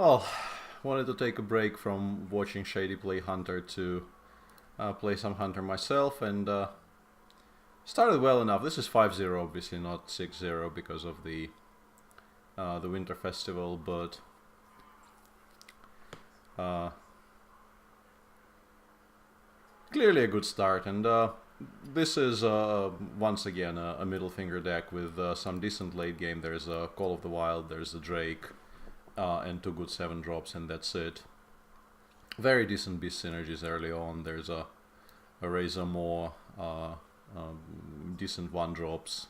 Well, wanted to take a break from watching Shady play Hunter to play some Hunter myself, and started well enough. This is 5-0, obviously not 6-0 because of the Winter Festival, but clearly a good start. And this is once again a middle finger deck with some decent late game. There's a Call of the Wild, there's a Drake, and 2 good 7 drops, and that's it. Very decent beast synergies early on. There's a Razor Maw, decent 1 drops.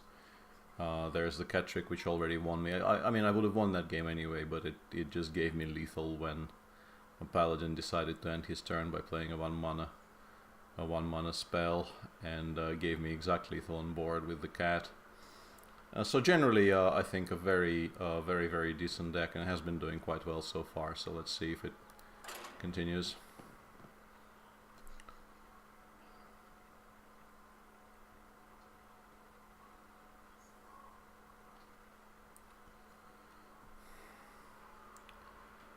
There's the cat trick, which already won me. I mean, I would have won that game anyway, but it just gave me lethal when a Paladin decided to end his turn by playing a 1 mana spell, and gave me exact lethal on board with the cat. So generally, I think a very decent deck, and has been doing quite well so far. So let's see if it continues.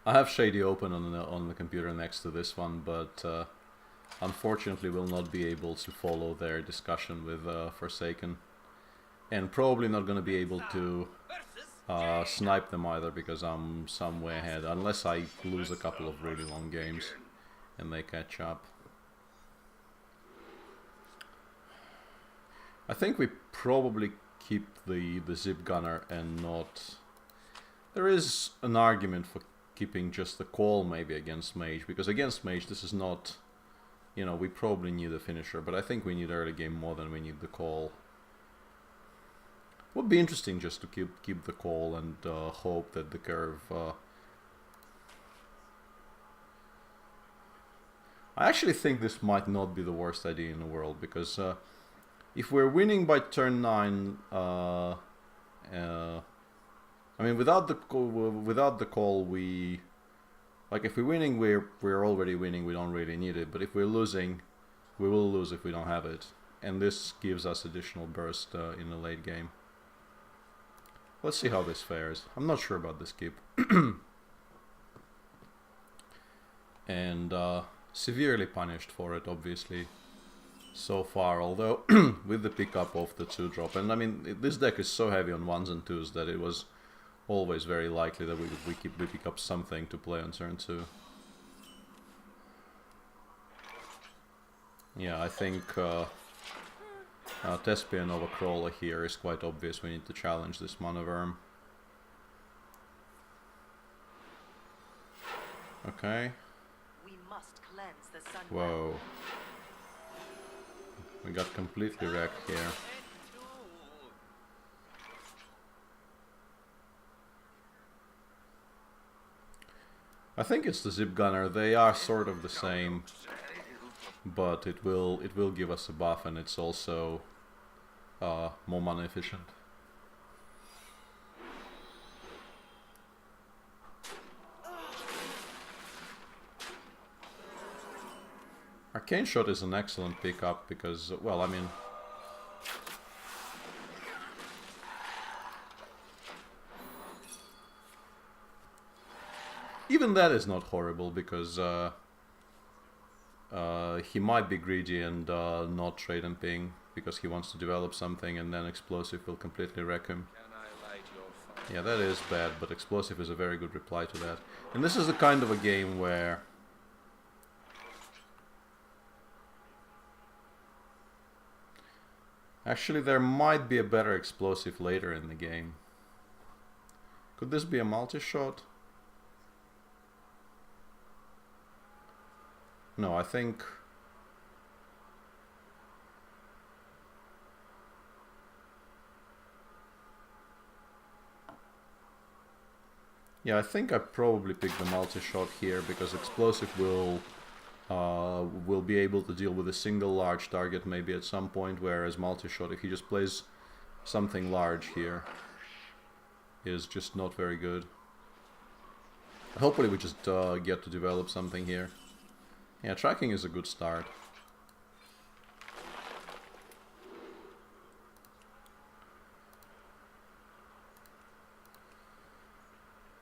I have Shady open on the computer next to this one, but unfortunately will not be able to follow their discussion with Forsaken, and probably not going to be able to snipe them either, because I'm some way ahead, unless I lose a couple of really long games and they catch up. I think we probably keep the Zip Gunner and not... There is an argument for keeping just the call maybe against Mage, because against Mage this is not... You know, we probably need a finisher, but I think we need early game more than we need the call. Would be interesting just to keep the call and hope that the curve... I actually think this might not be the worst idea in the world, because if we're winning by turn 9... I mean, without the call, we... Like, if we're winning, we're already winning, we don't really need it. But if we're losing, we will lose if we don't have it. And this gives us additional burst in the late game. Let's see how this fares. I'm not sure about this keep. And severely punished for it, obviously, so far. Although, with the pickup of the 2-drop. And I mean, this deck is so heavy on 1s and 2s that it was always very likely that we pick up something to play on turn 2. Yeah, I think Thespian over Crawler here is quite obvious. We need to challenge this Mana Worm. Okay. Whoa. We got completely wrecked here. I think it's the Zip Gunner. They are sort of the same, but it will give us a buff, and it's also more mana efficient. Arcane Shot is an excellent pickup because, well, I mean, even that is not horrible, because he might be greedy and not trade and ping because he wants to develop something, and then Explosive will completely wreck him. Yeah, that is bad, but Explosive is a very good reply to that. And this is the kind of a game where... Actually, there might be a better Explosive later in the game. Could this be a multi-shot? No, I think... Yeah, I think I probably picked the multi-shot here, because Explosive will be able to deal with a single large target maybe at some point, whereas multi-shot, if he just plays something large here, is just not very good. Hopefully we just get to develop something here. Yeah, tracking is a good start.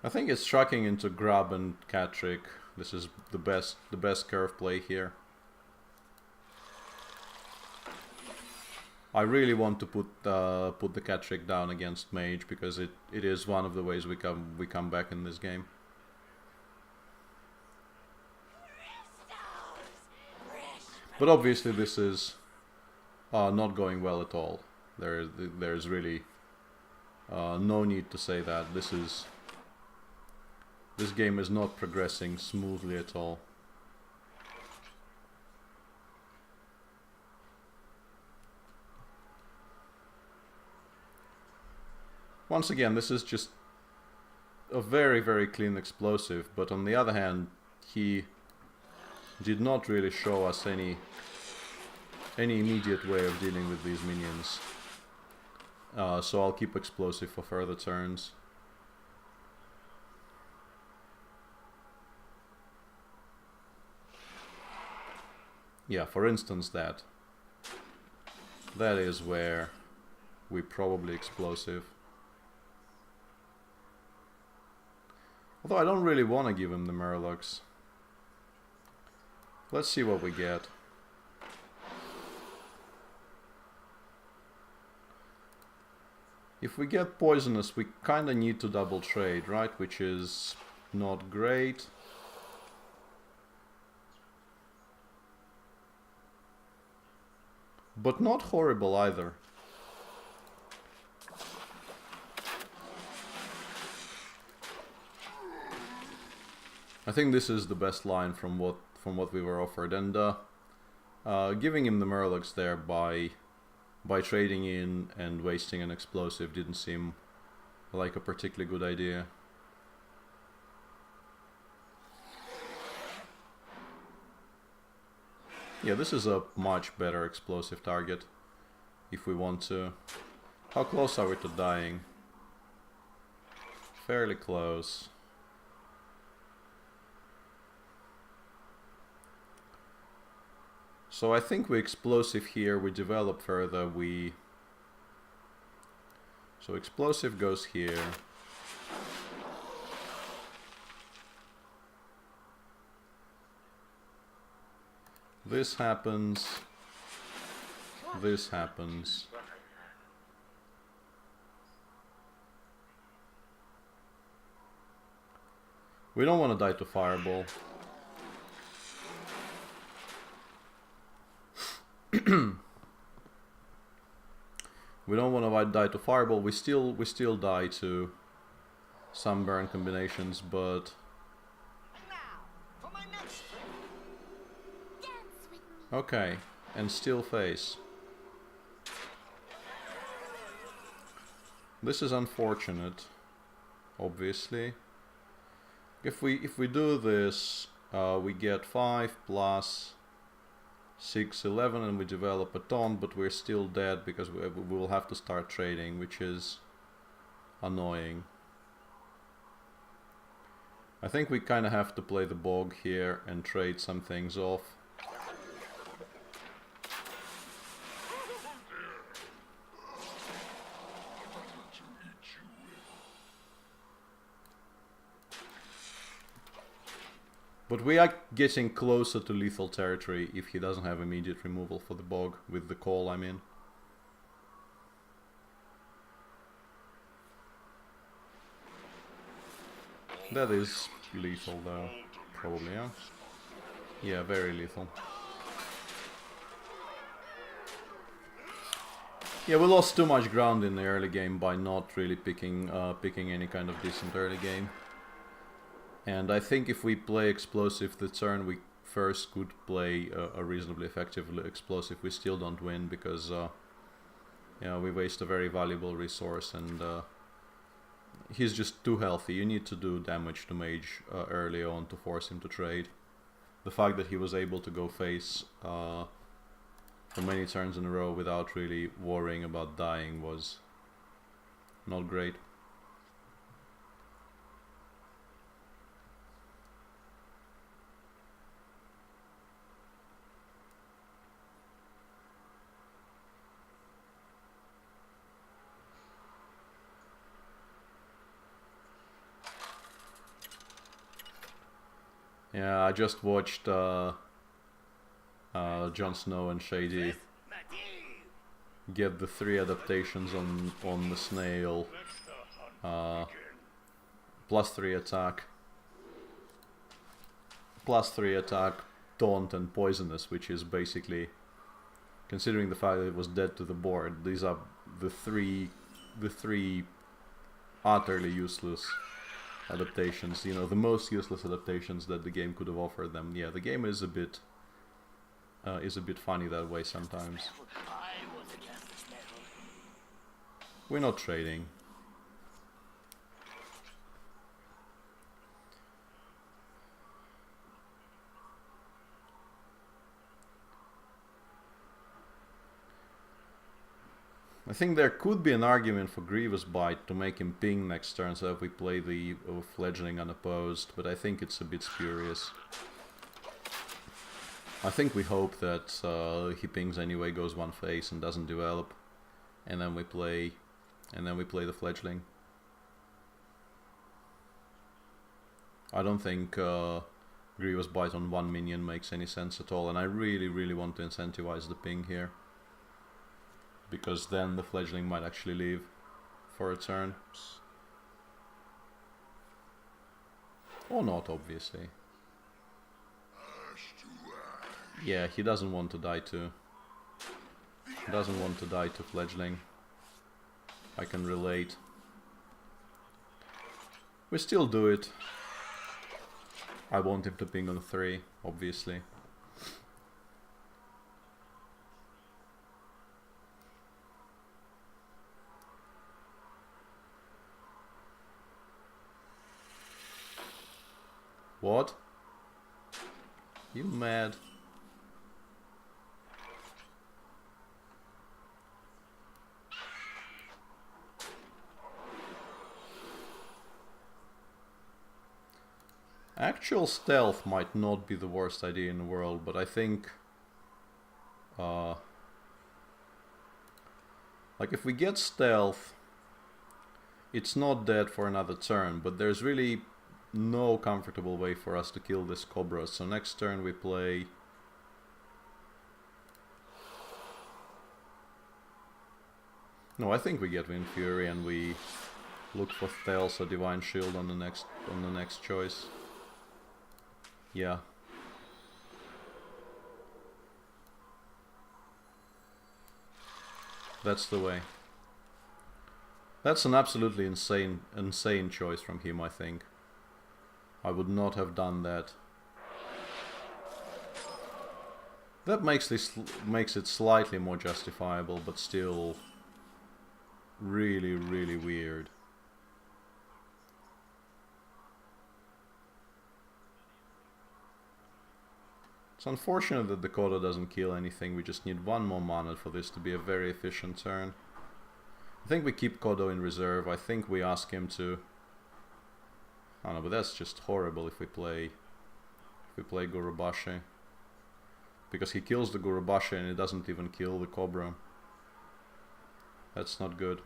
I think it's trucking into grab and cat trick. This is the best curve play here. I really want to put the cat trick down against mage because it is one of the ways we come back in this game. But obviously this is not going well at all. There's really no need to say that. This game is not progressing smoothly at all. Once again, this is just a very clean explosive, but on the other hand, he did not really show us any immediate way of dealing with these minions. So I'll keep explosive for further turns. Yeah, for instance that is where we probably explosive. Although I don't really want to give him the Murlocs. Let's see what we get. If we get poisonous, we kinda need to double trade, right? Which is not great. But not horrible either. I think this is the best line from what we were offered, and giving him the Murlocs there by trading in and wasting an explosive didn't seem like a particularly good idea. Yeah, this is a much better explosive target if we want to. How close are we to dying? Fairly close. So I think we explosive here, we develop further, so explosive goes here. This happens. This happens. We don't want to die to fireball. We don't want to die to fireball. We still die to some burn combinations, but okay, and still face. This is unfortunate, obviously. If we do this, we get 5 plus 6, 11, and we develop a taunt, but we're still dead because we will have to start trading, which is annoying. I think we kind of have to play the bog here and trade some things off. But we are getting closer to lethal territory if he doesn't have immediate removal for the bog, with the call I'm in. That is lethal though, probably, yeah? Yeah, very lethal. Yeah, we lost too much ground in the early game by not really picking any kind of decent early game. And I think if we play explosive the turn we first could play a reasonably effective explosive, we still don't win because you know, we waste a very valuable resource, and he's just too healthy. You need to do damage to mage early on to force him to trade. The fact that he was able to go face for many turns in a row without really worrying about dying was not great. Yeah, I just watched Jon Snow and Shady get the 3 adaptations on the snail. +3 attack, +3 attack, taunt and poisonous, which is basically, considering the fact that it was dead to the board, these are the three utterly useless adaptations, you know, the most useless adaptations that the game could have offered them. Yeah, the game is a bit funny that way sometimes. We're not trading. I think there could be an argument for Grievous Bite to make him ping next turn so that we play the Fledgling unopposed, but I think it's a bit spurious. I think we hope that he pings anyway, goes one face and doesn't develop, and then we play the Fledgling. I don't think Grievous Bite on 1 minion makes any sense at all, and I really want to incentivize the ping here, because then the Fledgling might actually leave for a turn. Or not, obviously. Yeah, he doesn't want to die to... He doesn't want to die to Fledgling. I can relate. We still do it. I want him to ping on 3, obviously. What? You mad? Actual stealth might not be the worst idea in the world, but I think... like if we get stealth, it's not dead for another turn, but there's really no comfortable way for us to kill this Cobra. So next turn we play... No, I think we get Wind Fury and we look for Stealth or Divine Shield on the next choice. Yeah. That's the way. That's an absolutely insane choice from him, I think. I would not have done that. That makes it slightly more justifiable, but still really weird. It's unfortunate that the Kodo doesn't kill anything. We just need 1 more mana for this to be a very efficient turn. I think we keep Kodo in reserve. I think we ask him to... I don't know, but that's just horrible if we play Gurubashi. Because he kills the Gurubashi and it doesn't even kill the Cobra. That's not good.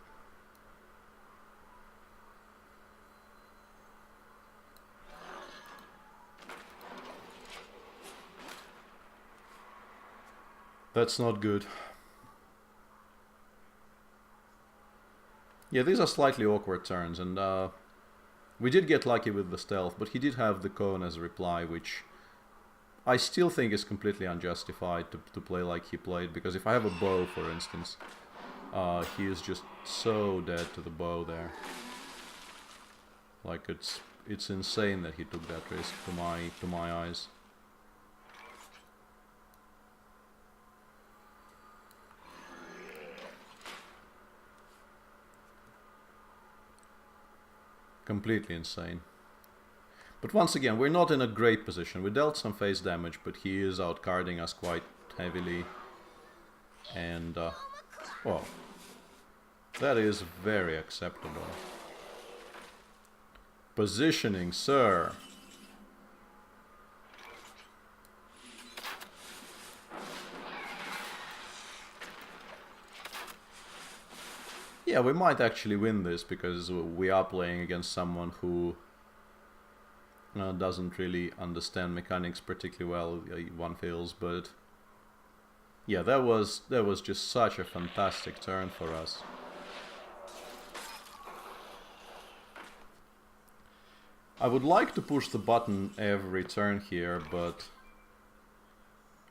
That's not good. Yeah, these are slightly awkward turns, and we did get lucky with the stealth, but he did have the cone as a reply, which I still think is completely unjustified to play like he played, because if I have a bow, for instance, he is just so dead to the bow there. Like, it's insane that he took that risk to my eyes. Completely insane. But once again, we're not in a great position. We dealt some face damage, but he is outcarding us quite heavily. And, well, that is very acceptable. Positioning, sir. Yeah, we might actually win this because we are playing against someone who doesn't really understand mechanics particularly well, one feels, but yeah, that was just such a fantastic turn for us. I would like to push the button every turn here, but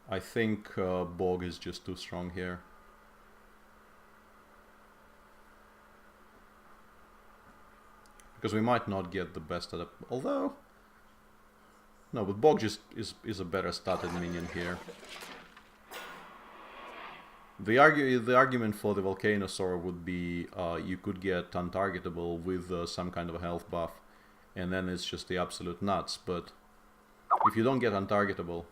I think Bog is just too strong here. Because we might not get the best of it, although... No, but Bog just is a better started minion here. The argument for the Volcanosaur would be you could get untargetable with some kind of a health buff, and then it's just the absolute nuts, but if you don't get untargetable,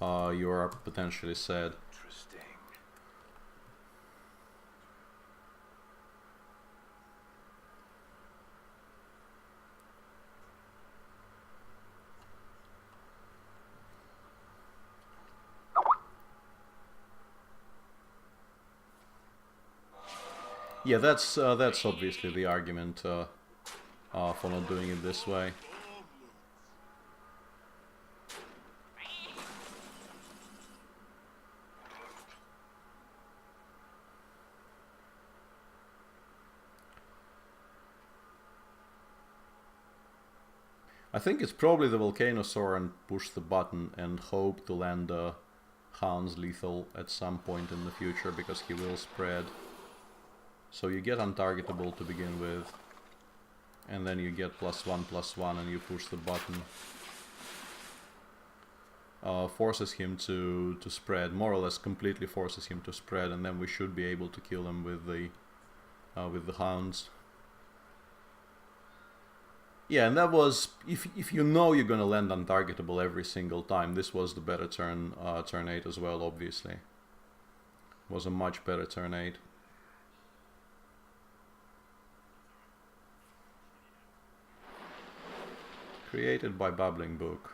you are potentially sad. Yeah, that's obviously the argument for not doing it this way. I think it's probably the Volcanosaur and push the button and hope to land Hound's lethal at some point in the future, because he will spread. So you get untargetable to begin with, and then you get +1/+1 and you push the button. Forces him to spread, more or less completely forces him to spread, and then we should be able to kill him with the Hounds. Yeah, and that was, if you know you're gonna land untargetable every single time, this was the better turn 8 as well, obviously. It was a much better turn 8. Created by Babbling Book.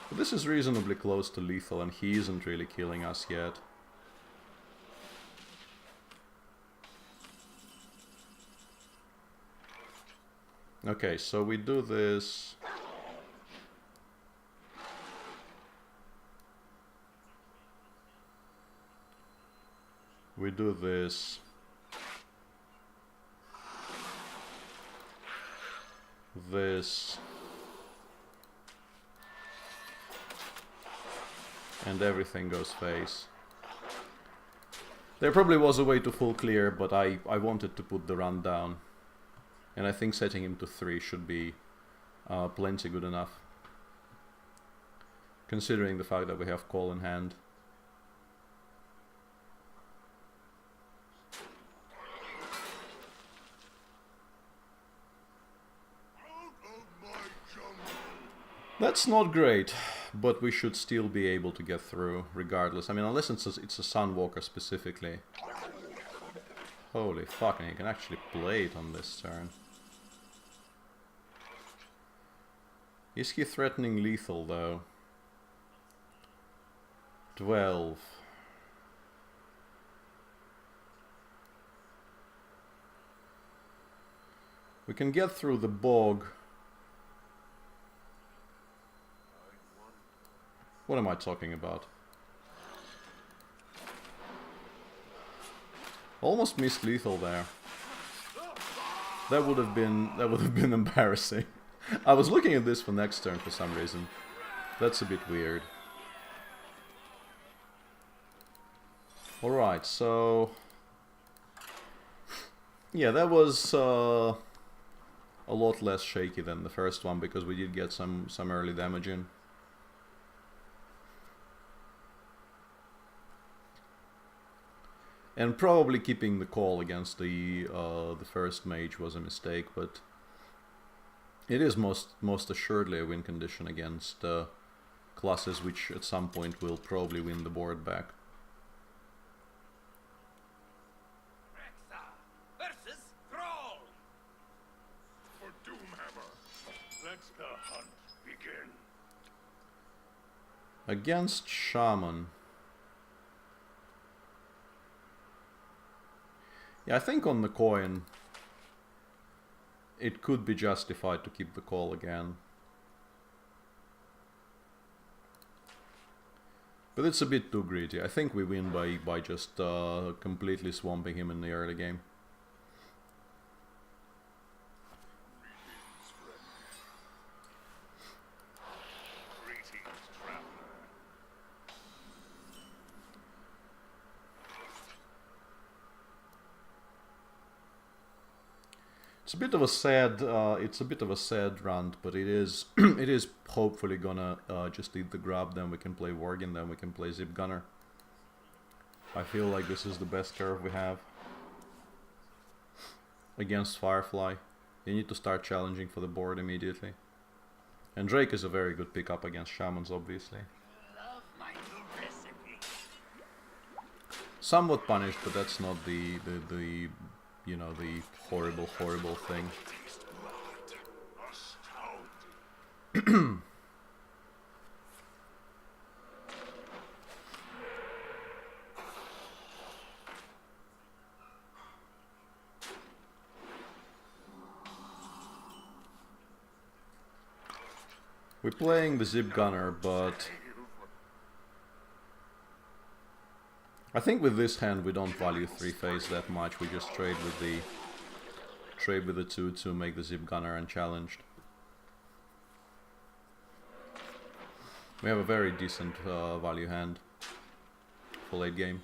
But this is reasonably close to lethal, and he isn't really killing us yet. Okay, so we do this. We do this. This. And everything goes face. There probably was a way to full clear, but I wanted to put the run down. And I think setting him to 3 should be plenty good enough, considering the fact that we have call in hand. That's not great, but we should still be able to get through regardless. I mean, unless it's a Sunwalker specifically. Holy fuck, and he can actually play it on this turn. Is he threatening lethal though? 12. We can get through the bog. What am I talking about? Almost missed lethal there. That would have been embarrassing. I was looking at this for next turn for some reason. That's a bit weird. Alright, so... yeah, that was a lot less shaky than the first one, because we did get some early damage in. And probably keeping the call against the first mage was a mistake, but it is most assuredly a win condition against classes which at some point will probably win the board back. Versus Thrall. For Doomhammer, let the hunt begin. Against Shaman. Yeah, I think on the coin it could be justified to keep the call again. But it's a bit too greedy. I think we win by just completely swamping him in the early game. It's a bit of a sad rant, but it is it is hopefully gonna just eat the grab. Then we can play Worgen, then we can play Zip Gunner. I feel like this is the best curve we have against Firefly. You need to start challenging for the board immediately. And Drake is a very good pickup against Shamans, obviously. Somewhat punished, but that's not the you know, the horrible thing. We're playing the Zip Gunner, but I think with this hand we don't value 3-phase that much. We just trade with the 2 to make the Zip Gunner unchallenged. We have a very decent value hand for late game.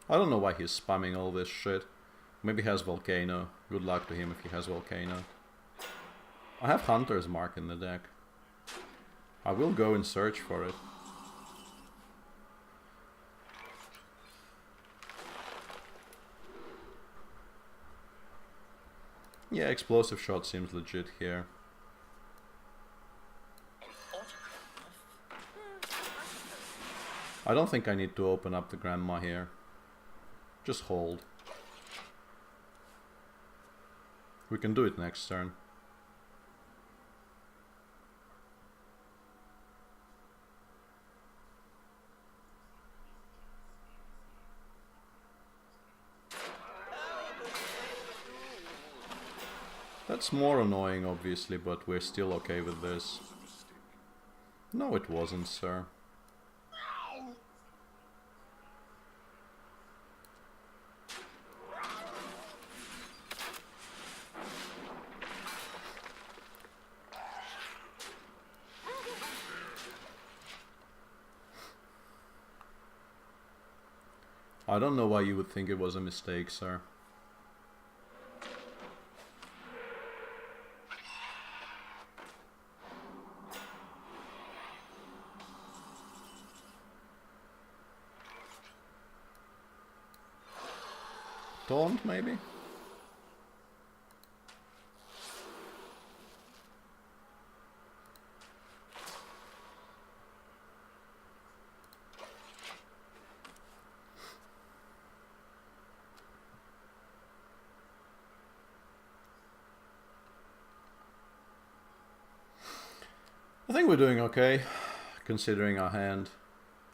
I don't know why he's spamming all this shit. Maybe he has Volcano. Good luck to him if he has Volcano. I have Hunter's Mark in the deck. I will go and search for it. Yeah, Explosive Shot seems legit here. I don't think I need to open up the Grandma here. Just hold. We can do it next turn. That's more annoying, obviously, but we're still okay with this. No, it wasn't, sir. I don't know why you would think it was a mistake, sir. Taunt, maybe? I think we're doing okay, considering our hand.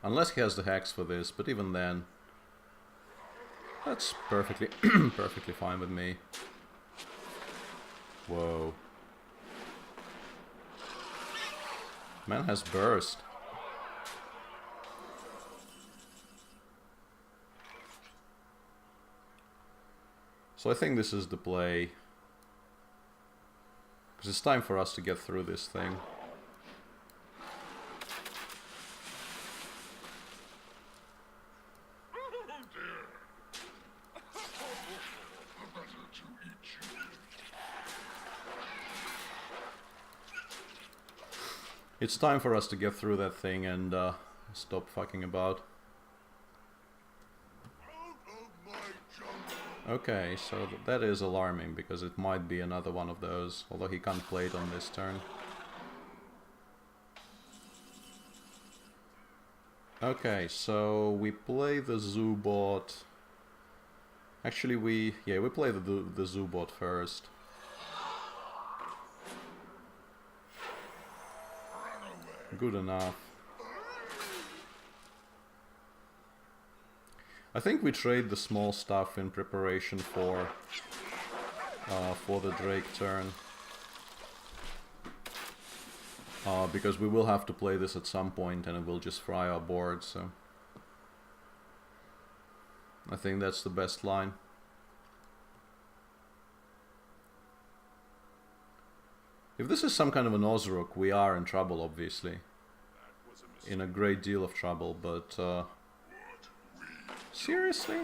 Unless he has the Hex for this, but even then, that's perfectly perfectly fine with me. Whoa. Man has Burst. So I think this is the play. Because it's time for us to get through this thing. It's time for us to get through that thing and stop fucking about. Okay, so that is alarming because it might be another one of those, although he can't play it on this turn. Okay, so we play the Zoobot. Actually, we play the Zoobot first. Good enough. I think we trade the small stuff in preparation for the Drake turn. Because we will have to play this at some point and it will just fry our board, so... I think that's the best line. If this is some kind of an Ozrook, we are in trouble, obviously. In a great deal of trouble, but... seriously?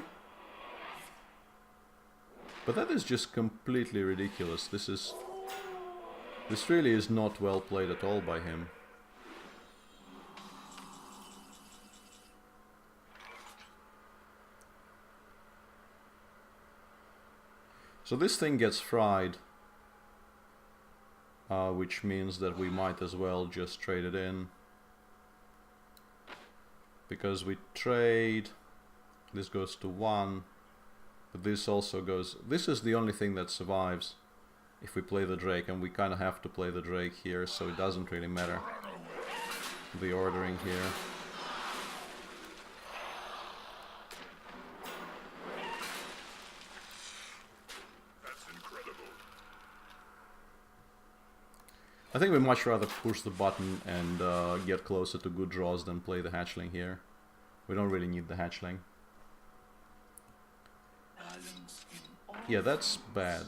But that is just completely ridiculous. This really is not well played at all by him. So this thing gets fried, which means that we might as well just trade it in. Because we trade, this goes to 1, but this also goes, this is the only thing that survives if we play the Drake, and we kind of have to play the Drake here, so it doesn't really matter the ordering here. I think we'd much rather push the button and get closer to good draws than play the hatchling here. We don't really need the hatchling. Yeah, that's bad.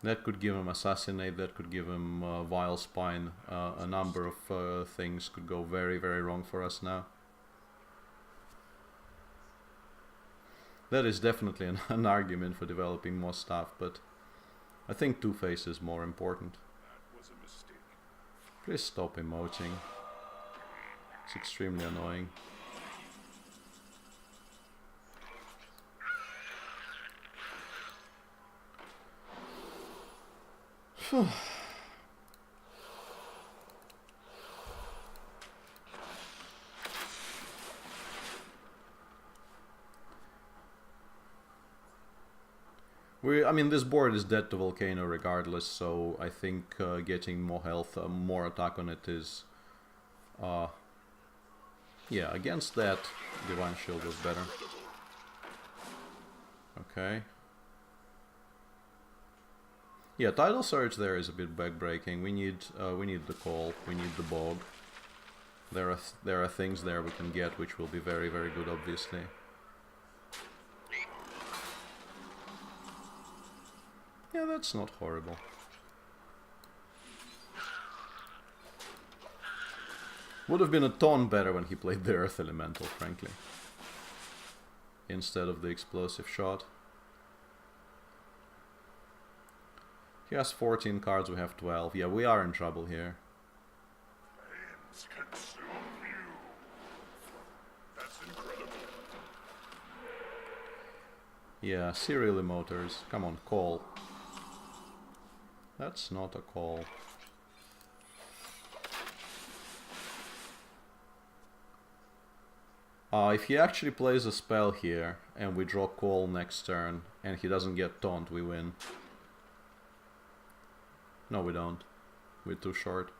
That could give him Assassinate, that could give him Vile Spine. A number of things could go very, very wrong for us now. That is definitely an argument for developing more stuff, but I think Two-Face is more important. That was a mistake. Please stop emoting. It's extremely annoying. Phew. I mean, this board is dead to Volcano regardless, so I think getting more health, more attack on it is... yeah, against that, Divine Shield was better. Okay. Yeah, Tidal Surge there is a bit backbreaking. We need the call, we need the bog. There are things there we can get which will be very, very good, obviously. Yeah, that's not horrible. Would have been a ton better when he played the Earth Elemental, frankly. Instead of the Explosive Shot. He has 14 cards, we have 12. Yeah, we are in trouble here. Flames consume you. That's incredible. Yeah, serial emoters. Come on, call. That's not a call. If he actually plays a spell here, and we draw call next turn, and he doesn't get taunt, we win. No, we don't. We're too short.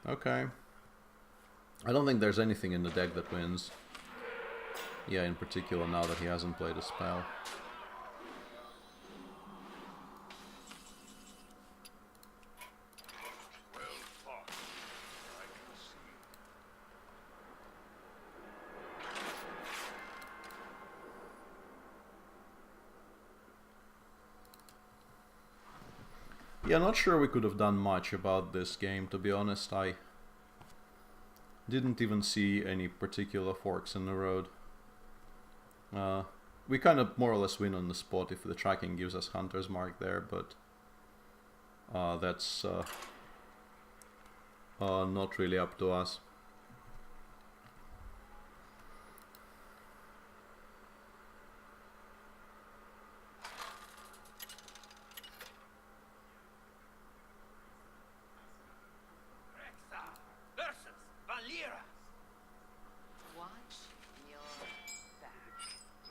Okay. I don't think there's anything in the deck that wins. Yeah, in particular now that he hasn't played a spell. Well fought. I can see. Yeah, not sure we could have done much about this game, to be honest. I didn't even see any particular forks in the road. We kind of more or less win on the spot if the tracking gives us Hunter's Mark there, but that's not really up to us.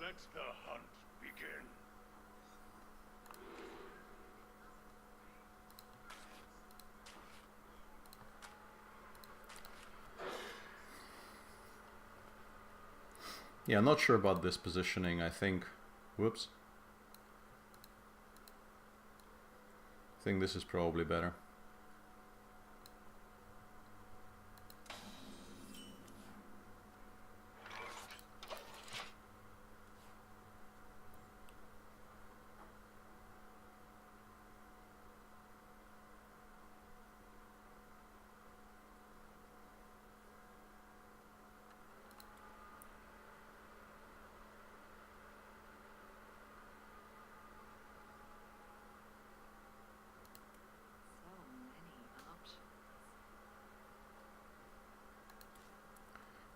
Let the hunt begin. Yeah, not sure about this positioning. I think... Whoops. I think this is probably better.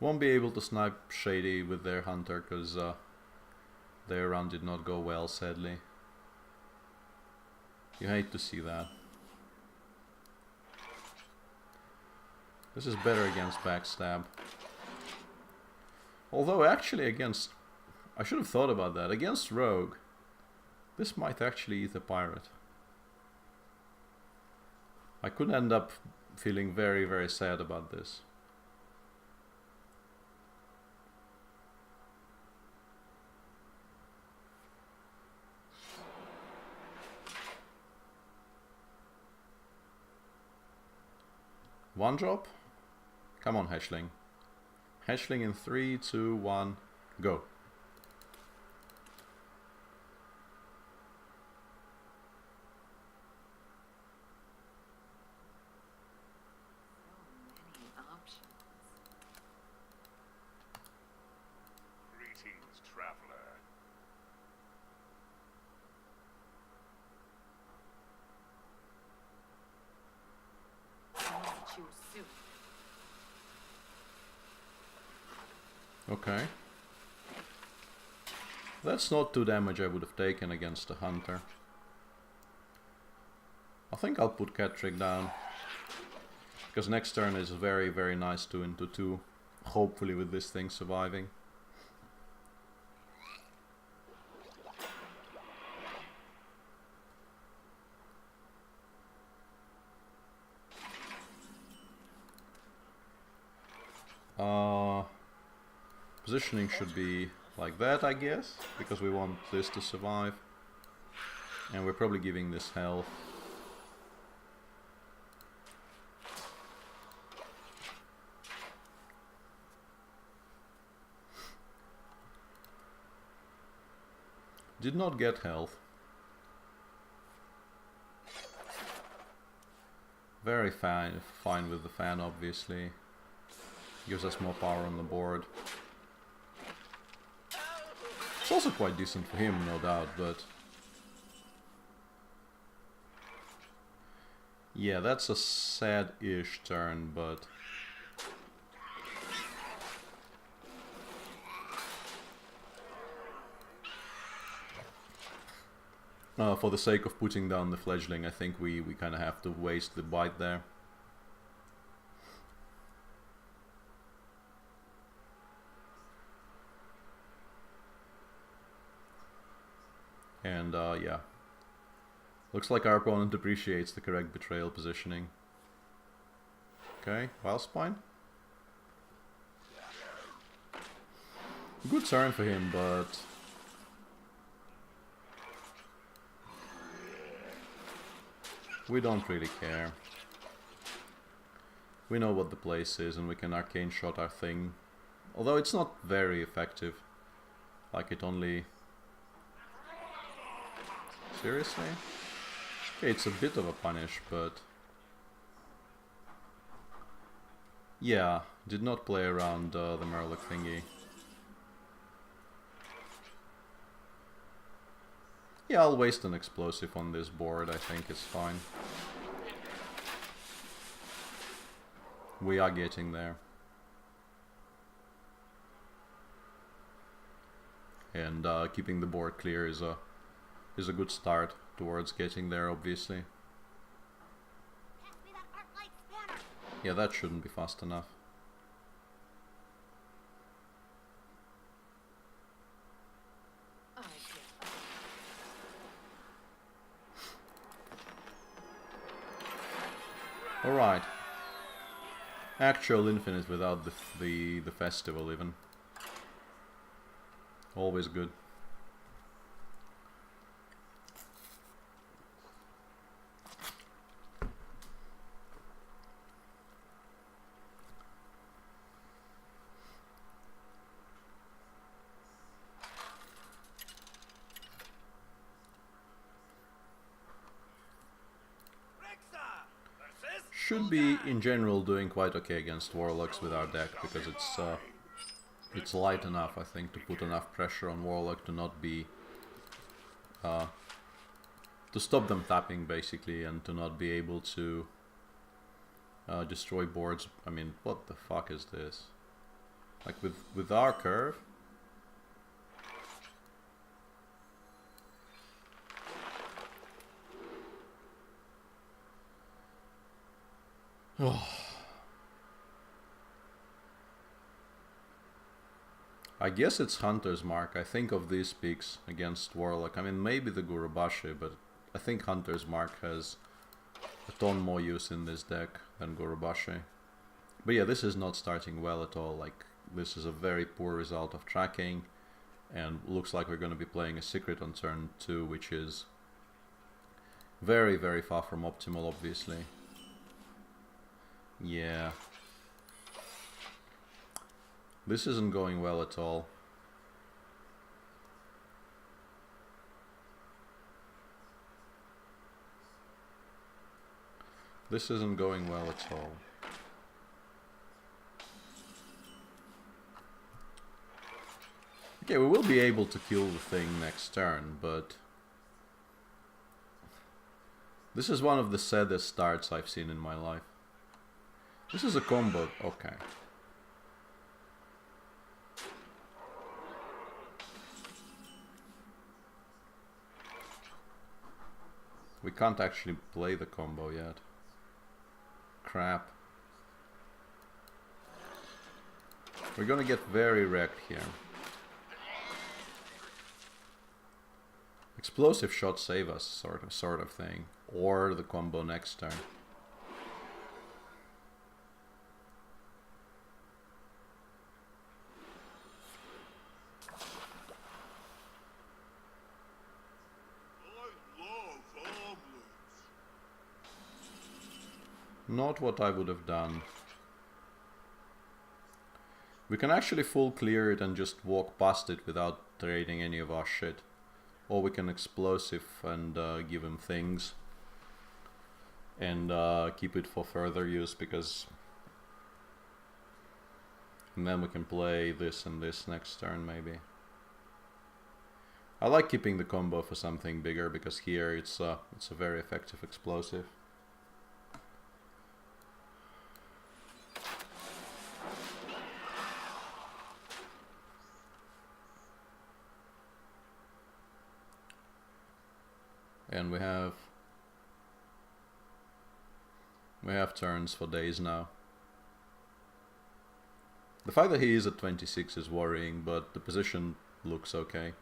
Won't be able to snipe Shady with their hunter because their run did not go well, sadly. You hate to see that. This is better against backstab. Although actually against... I should have thought about that. Against Rogue, this might actually eat a pirate. I could end up feeling very, very sad about this. One drop? Come on, Hatchling. Hatchling in 3, 2, 1, go. Greetings, traveler. Okay. That's not 2 damage I would have taken against the hunter. I think I'll put Catrick down. Because next turn is a very, very nice 2 into 2. Hopefully with this thing surviving. Positioning should be like that, I guess, because we want this to survive. And we're probably giving this health. Did not get health. Very fine with the fan, obviously. Gives us more power on the board. It's also quite decent for him, no doubt, but... yeah, that's a sad-ish turn, but... for the sake of putting down the fledgling, I think we kind of have to waste the bite there. And yeah, looks like our opponent appreciates the correct betrayal positioning. Okay, Wildspine. Good turn for him, but we don't really care. We know what the place is and we can arcane shot our thing. Although it's not very effective. Like it only... seriously? Okay, it's a bit of a punish, but... yeah, did not play around the Murloc thingy. Yeah, I'll waste an explosive on this board, I think it's fine. We are getting there. And keeping the board clear is a good start towards getting there, obviously. Yeah, that shouldn't be fast enough. Alright. Actual infinite without the festival even. Always good. Should be in general doing quite okay against warlocks with our deck because it's light enough, I think, to put enough pressure on warlock to not be to stop them tapping basically, and to not be able to destroy boards. I mean, what the fuck is this? Like with our curve. I guess it's Hunter's Mark. I think of these peaks against Warlock. I mean, maybe the Gurubashi, but I think Hunter's Mark has a ton more use in this deck than Gurubashi. But yeah, this is not starting well at all. Like, this is a very poor result of tracking, and looks like we're going to be playing a secret on turn 2, which is very, very far from optimal, obviously. Yeah. This isn't going well at all. This isn't going well at all. Okay, we will be able to kill the thing next turn, but this is one of the saddest starts I've seen in my life. This is a combo. Okay. We can't actually play the combo yet. Crap. We're gonna get very wrecked here. Explosive shot save us, sort of thing. Or the combo next turn. Not what I would have done. We can actually full clear it and just walk past it without trading any of our shit. Or we can explosive and give him things. And keep it for further use, because... And then we can play this and this next turn maybe. I like keeping the combo for something bigger, because here it's a very effective explosive. And we have turns for days now. The fact that he is at 26 is worrying, but the position looks okay.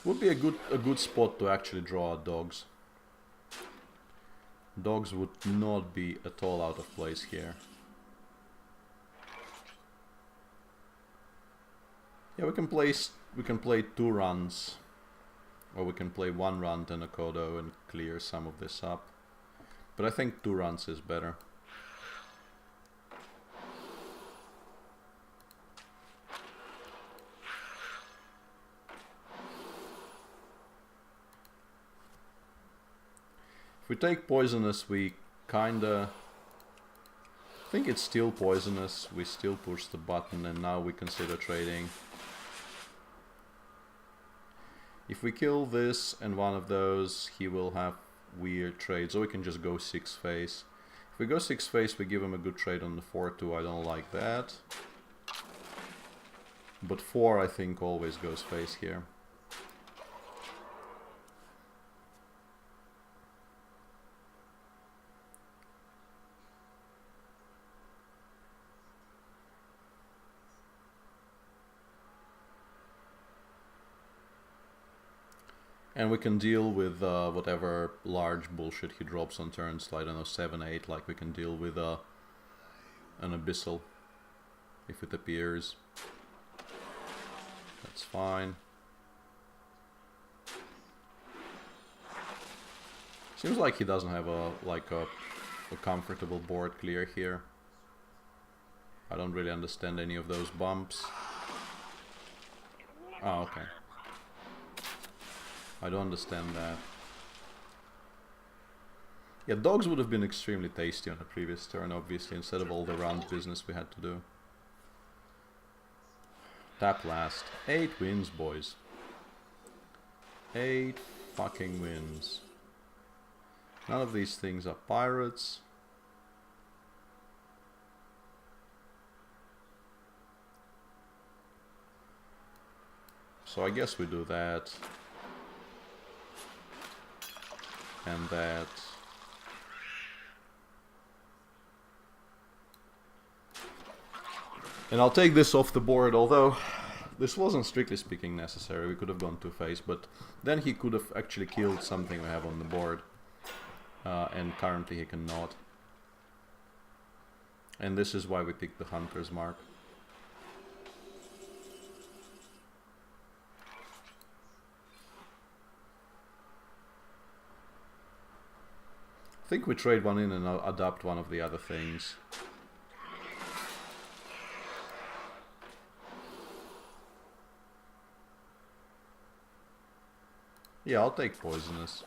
Would be a good spot to actually draw dogs. Dogs would not be at all out of place here. Yeah, we can play 2 runs, or we can play 1 run and a Kodo and clear some of this up. But I think 2 runs is better. If we take poisonous, we kinda... I think it's still poisonous, we still push the button, and now we consider trading. If we kill this and one of those, he will have weird trades, or we can just go 6 face. If we go 6 face, we give him a good trade on the 4-2, I don't like that. But 4 I think always goes face here. And we can deal with whatever large bullshit he drops on turns, like, I don't know, 7, 8, like we can deal with an abyssal if it appears. That's fine. Seems like he doesn't have a comfortable board clear here. I don't really understand any of those bumps. Oh, okay. I don't understand that. Yeah, dogs would have been extremely tasty on the previous turn, obviously, instead of all the round business we had to do. Tap last. 8 wins, boys. 8 fucking wins. None of these things are pirates. So I guess we do that. And that. And I'll take this off the board, although this wasn't strictly speaking necessary. We could have gone 2-face, but then he could have actually killed something we have on the board. And currently he cannot. And this is why we picked the Hunter's Mark. I think we trade one in and adopt one of the other things. Yeah, I'll take Poisonous.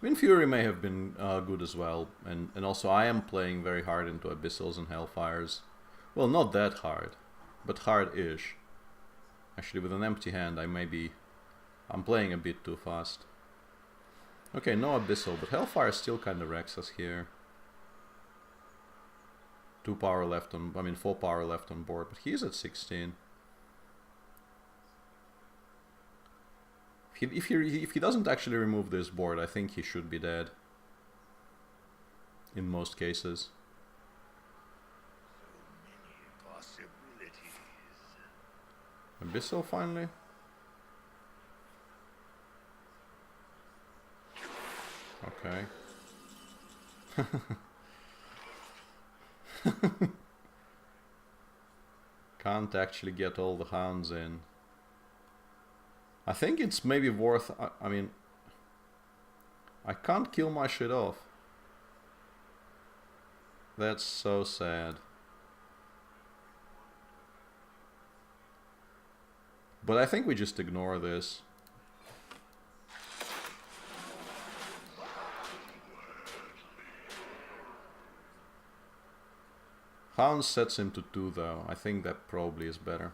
Wind Fury may have been good as well, and also I am playing very hard into Abyssals and Hellfires. Well, not that hard, but hard-ish. Actually, with an empty hand, I'm playing a bit too fast. Okay, no Abyssal, but Hellfire still kind of wrecks us here. 4 power left on board, but he's at 16. If he doesn't actually remove this board, I think he should be dead. In most cases. Abyssal finally? Okay. Can't actually get all the hounds in. I think it's maybe worth... I mean... I can't kill my shit off. That's so sad. But I think we just ignore this. Hound sets him to 2 though. I think that probably is better.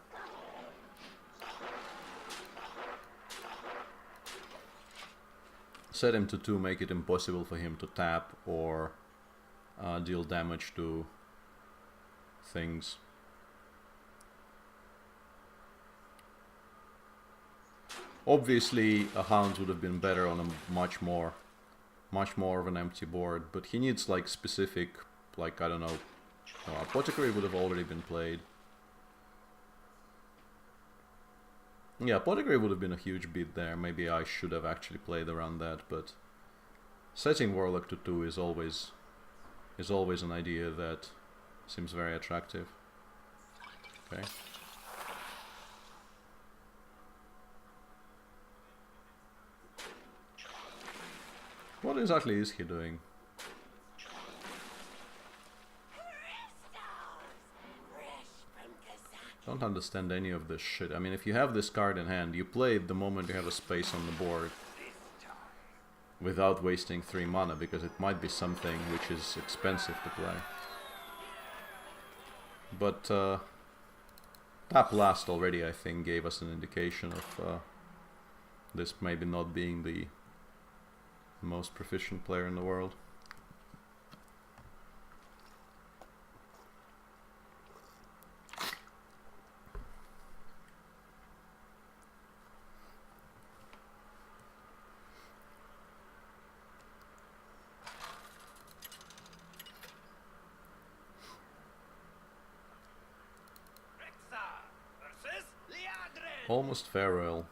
Set him to 2, make it impossible for him to tap or deal damage to things. Obviously a Hound would have been better on a much more of an empty board, but he needs like specific, like, I don't know, Apothecary would have already been played. Yeah, Apothecary would have been a huge beat there. Maybe I should have actually played around that, but setting Warlock to 2 is always an idea that seems very attractive. Okay. What exactly is he doing? Don't understand any of this shit. I mean, if you have this card in hand, you play it the moment you have a space on the board without wasting 3 mana, because it might be something which is expensive to play. But Tap Last already, I think, gave us an indication of this maybe not being the most proficient player in the world. Almost Pharaoh,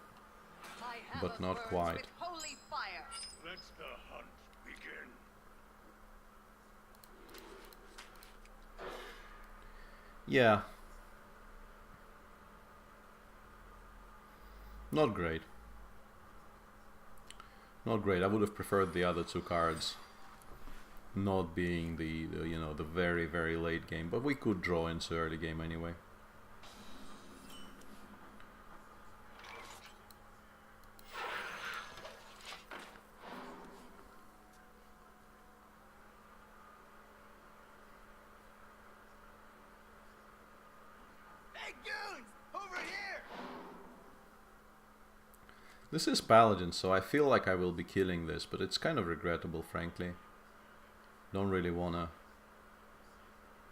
I have but a not burns quite. with holy fire. Let the hunt begin. Yeah. Not great. Not great. I would have preferred the other two cards not being the you know, the very, very late game, but we could draw into early game anyway. Hey, goons! Over here! This is Paladin, so I feel like I will be killing this, but it's kind of regrettable, frankly. Don't really wanna.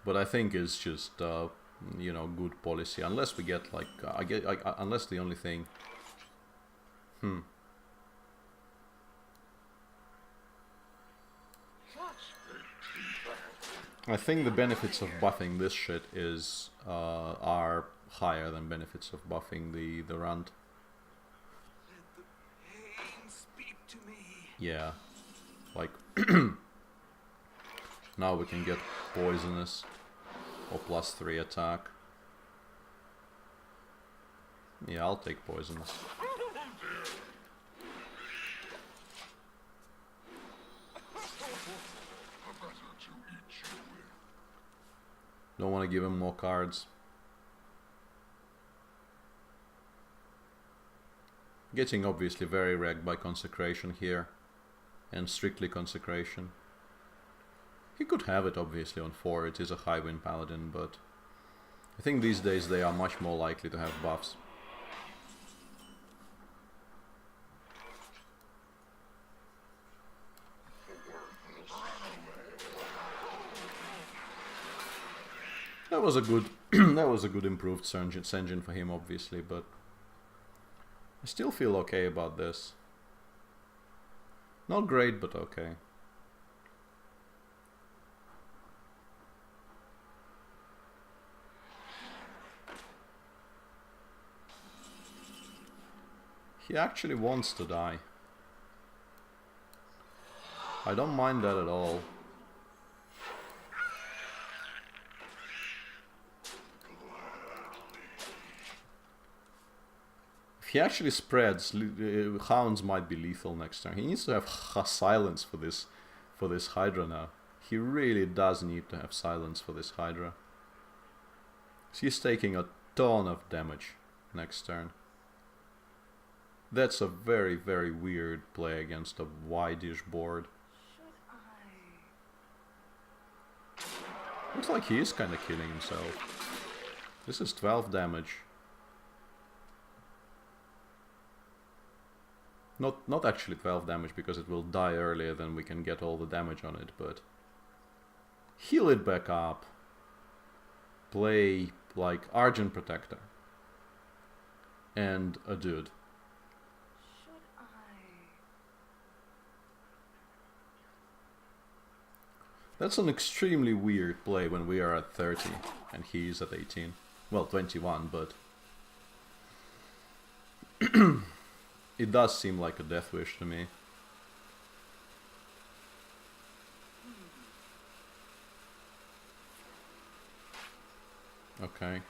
But I think it's just, you know, good policy. Unless we get like, unless the only thing. I think the benefits of buffing this shit is are higher than benefits of buffing the Runt. Let the pain speak to me. Yeah, like now we can get poisonous or +3 attack. Yeah, I'll take poisonous. Don't want to give him more cards. Getting obviously very wrecked by Consecration here. And strictly Consecration. He could have it obviously on 4, it is a high win Paladin, but I think these days they are much more likely to have buffs. That was a good that was a good improved Senjin for him obviously, but I still feel okay about this. Not great, but okay. He actually wants to die. I don't mind that at all. If he actually spreads, Hounds might be lethal next turn. He needs to have silence for this Hydra now. He really does need to have silence for this Hydra. He's taking a ton of damage next turn. That's a very, very weird play against a wide-ish board. Looks like he is kind of killing himself. This is 12 damage. Not actually 12 damage, because it will die earlier than we can get all the damage on it, but heal it back up. Play like Argent Protector and a dude. That's an extremely weird play when we are at 30 and he's at 18. Well, 21, but it does seem like a death wish to me. Okay.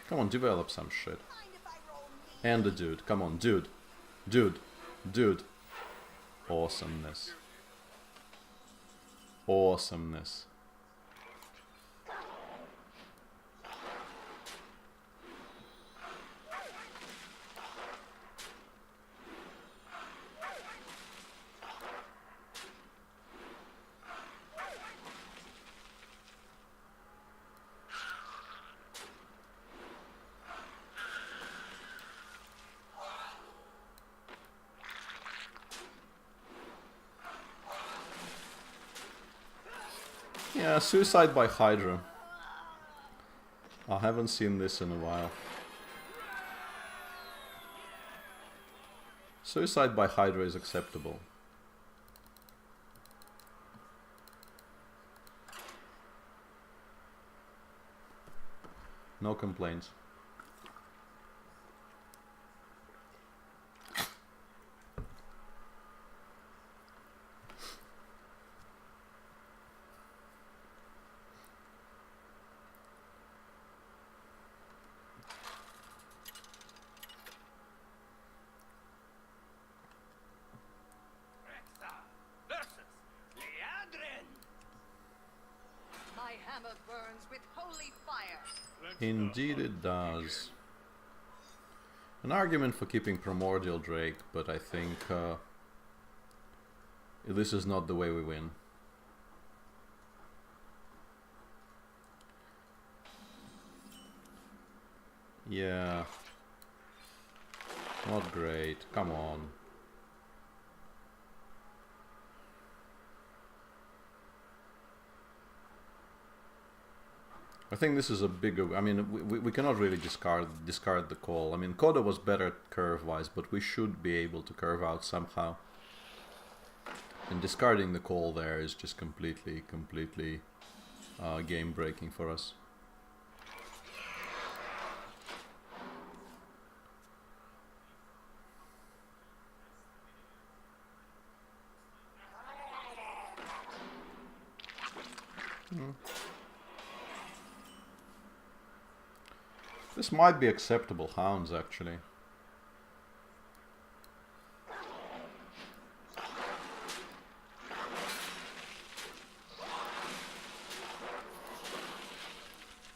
Come on, develop some shit. And the dude. Come on, dude. Dude. Dude. Awesomeness. Awesomeness. Yeah, suicide by Hydra. I haven't seen this in a while. Suicide by Hydra is acceptable. No complaints. Indeed it does. An argument for keeping Primordial Drake, but I think this is not the way we win. Yeah. Not great. Come on. I think this is a bigger... I mean, we cannot really discard the call. I mean, Koda was better curve-wise, but we should be able to curve out somehow. And discarding the call there is just completely game-breaking for us. This might be acceptable hounds, actually.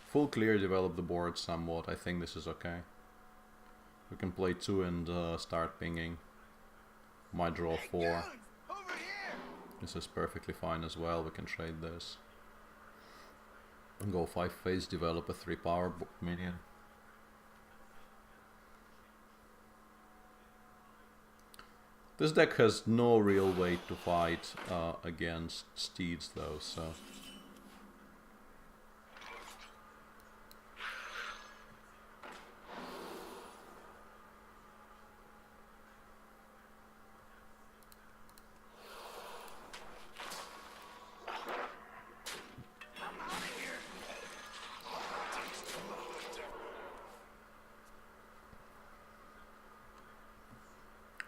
Full clear, develop the board somewhat. I think this is okay. We can play 2 and start pinging. Might draw 4. This is perfectly fine as well. We can trade this. And go 5 phase, develop a 3 power minion. This deck has no real way to fight against steeds though, so...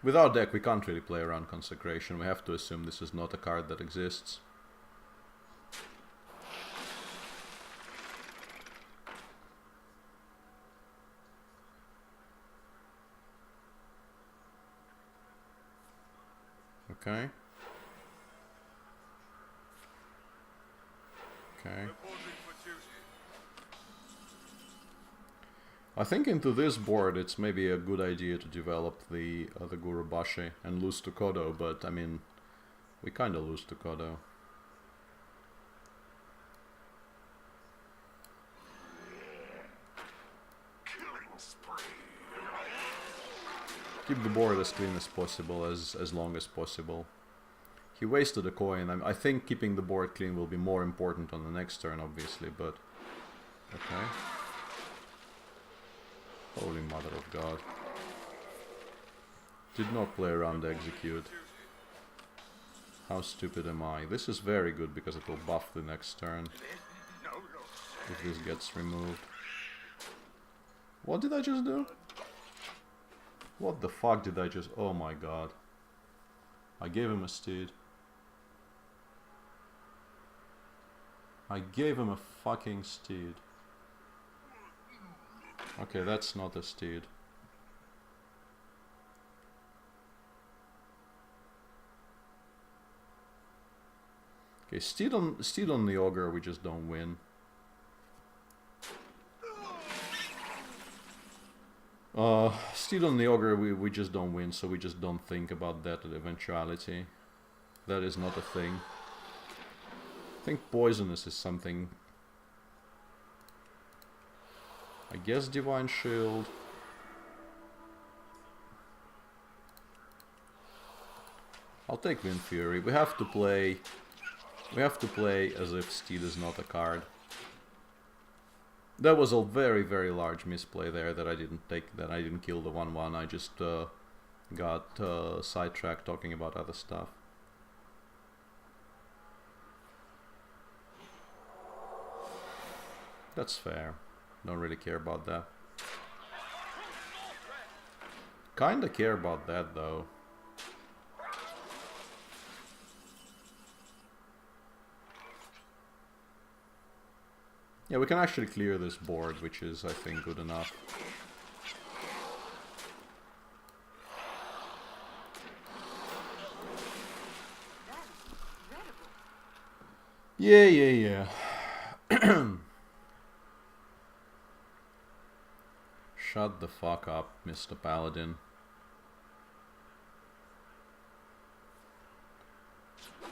With our deck, we can't really play around Consecration. We have to assume this is not a card that exists. Okay. Okay. I think into this board it's maybe a good idea to develop the Gurubashi and lose to Kodo, but I mean, we kinda lose to Kodo. Keep the board as clean as possible, as long as possible. He wasted a coin. I think keeping the board clean will be more important on the next turn, obviously, but... Okay. Holy mother of God. Did not play around the execute. How stupid am I? This is very good because it will buff the next turn. If this gets removed. What did I just do? What the fuck did I just... Oh my God. I gave him a steed. I gave him a fucking steed. Okay, that's not a steed. Okay, steed on the ogre, we just don't win. Steed on the ogre, we just don't win, so we just don't think about that eventuality. That is not a thing. I think poisonous is something. I guess Divine Shield. I'll take Wind Fury. We have to play as if Steed is not a card. That was a very, very large misplay there that I didn't take, that I didn't kill the 1/1. I just got sidetracked talking about other stuff. That's fair. Don't really care about that. Kinda care about that though. Yeah, we can actually clear this board, which is, I think, good enough. Yeah. Shut the fuck up, Mr. Paladin.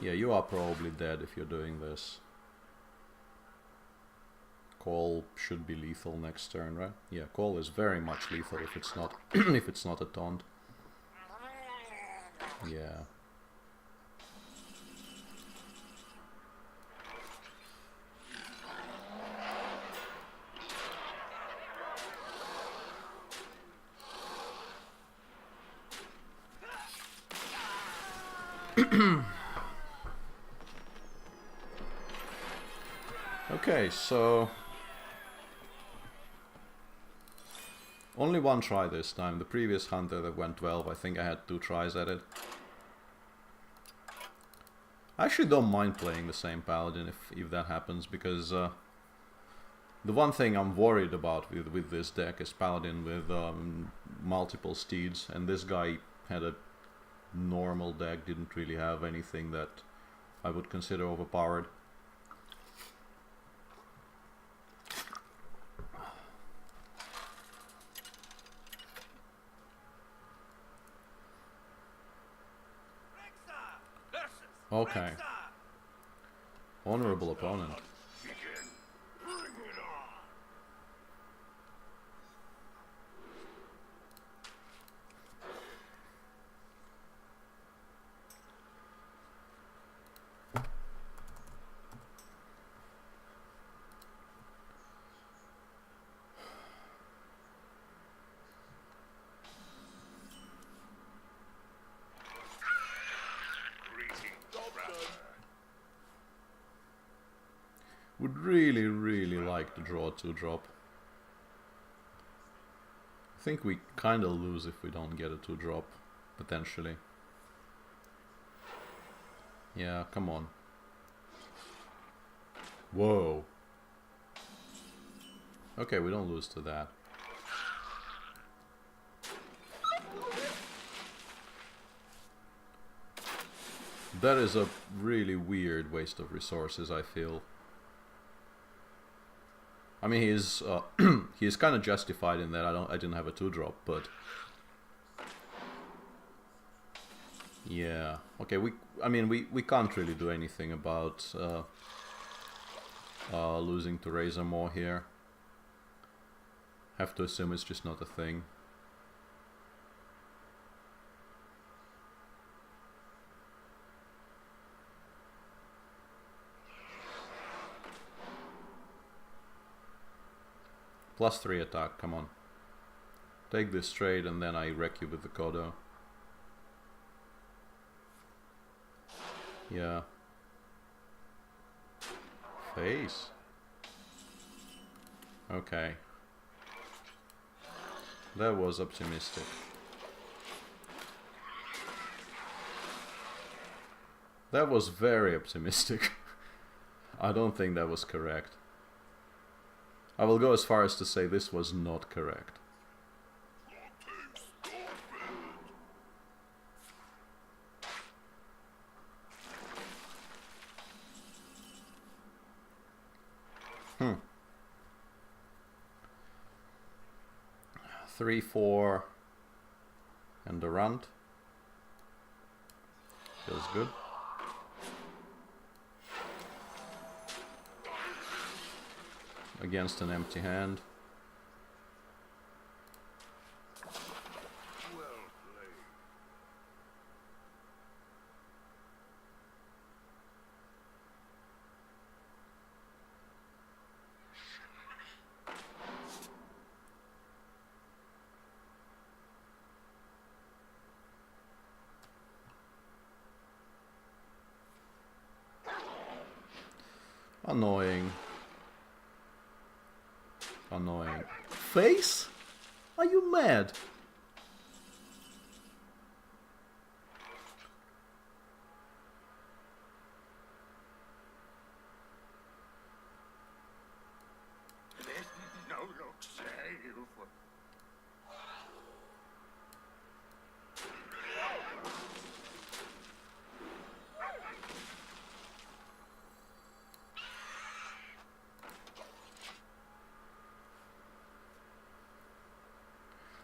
Yeah, you are probably dead if you're doing this. Call should be lethal next turn, right? Yeah, call is very much lethal if it's not if it's not a taunt. Yeah. Okay, so only one try this time. The previous hunter that went 12, I think I had 2 tries at it. I actually don't mind playing the same paladin if that happens, because the one thing I'm worried about with this deck is paladin with multiple steeds, and this guy had a normal deck, didn't really have anything that I would consider overpowered. Okay. Honorable opponent. Begin. Bring it on. Would really like to draw a 2-drop. I think we kinda lose if we don't get a 2-drop, potentially. Yeah, come on. Whoa. Okay, we don't lose to that. That is a really weird waste of resources, I feel. I mean, he's he's kind of justified in that I didn't have a 2-drop, but yeah. Okay, we can't really do anything about losing to Razor Maw here. Have to assume it's just not a thing. +3 attack, come on. Take this trade and then I wreck you with the Kodo. Yeah. Face. Okay. That was optimistic. That was very optimistic. I don't think that was correct. I will go as far as to say this was not correct. Hmm. 3, 4, and the runt. Feels good. Against an empty hand. Well played. Annoying. Annoying. Face? Are you mad? No look save.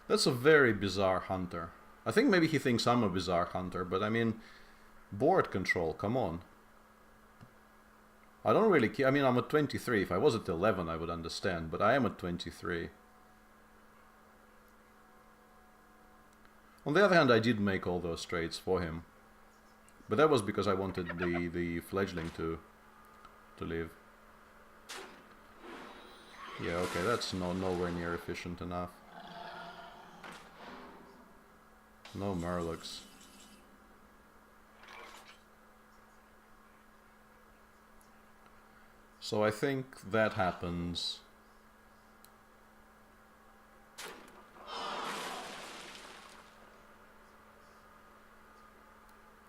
That's a very bizarre hunter. I think maybe he thinks I'm a bizarre hunter, but I mean, board control, come on. I don't really care. I mean, I'm at 23. If I was at 11, I would understand, but I am at 23. On the other hand, I did make all those trades for him. But that was because I wanted the fledgling to live. Yeah, okay, that's nowhere near efficient enough. No Murlocs. So I think that happens.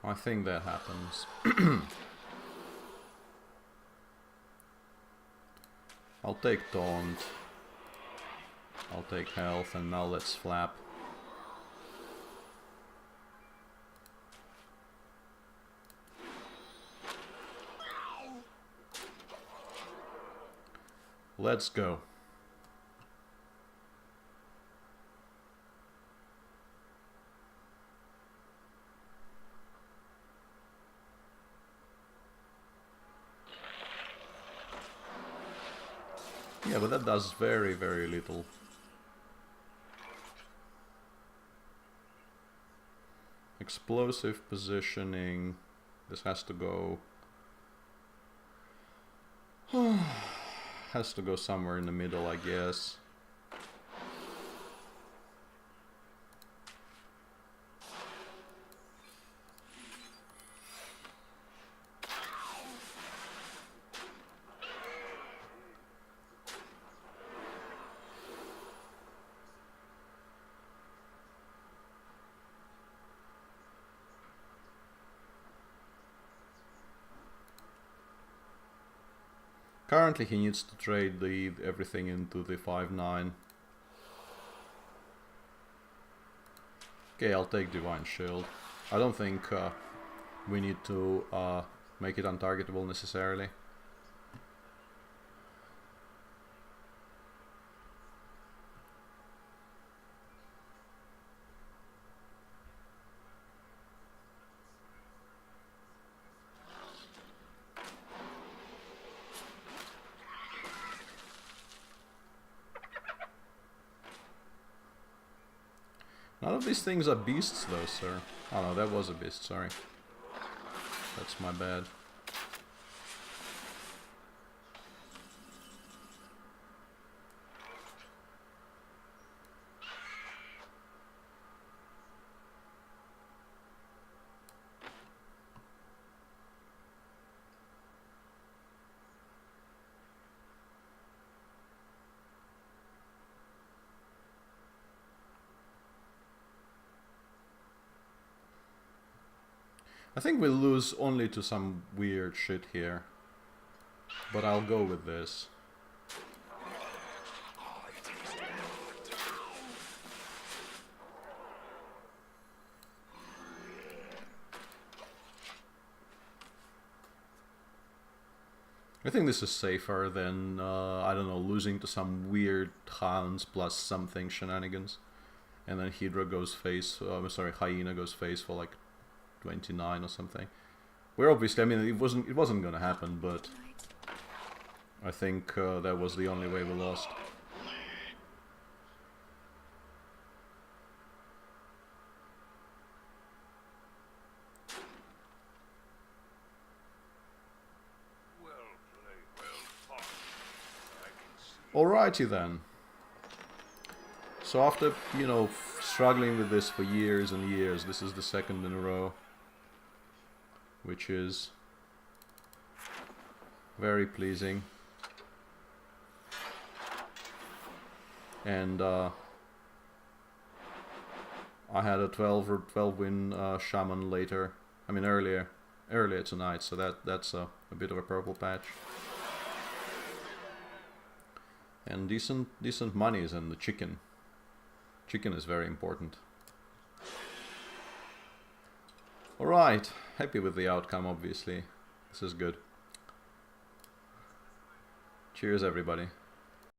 I think that happens. I'll take Taunt. I'll take Health, and now let's Flap. Let's go. Yeah, but that does very, very little. Explosive positioning. This has to go... has to go somewhere in the middle, I guess. Currently he needs to trade everything into the 5/9. Okay, I'll take Divine Shield. I don't think we need to make it untargetable necessarily. None of these things are beasts though, sir. Oh no, that was a beast, sorry. That's my bad. I think we'll lose only to some weird shit here. But I'll go with this. I think this is safer than, I don't know, losing to some weird hounds plus something shenanigans. And then Hydra goes face, sorry, Hyena goes face for like 29 or something. We're obviously, I mean, it wasn't gonna happen, but I think that was the only way we lost. Alrighty then. So after, you know, struggling with this for years and years, this is the second in a row, which is very pleasing. And I had a 12 win shaman later. I mean earlier tonight, so that's a bit of a purple patch. And decent money is in the chicken. Chicken is very important. Alright, happy with the outcome, obviously. This is good. Cheers, everybody.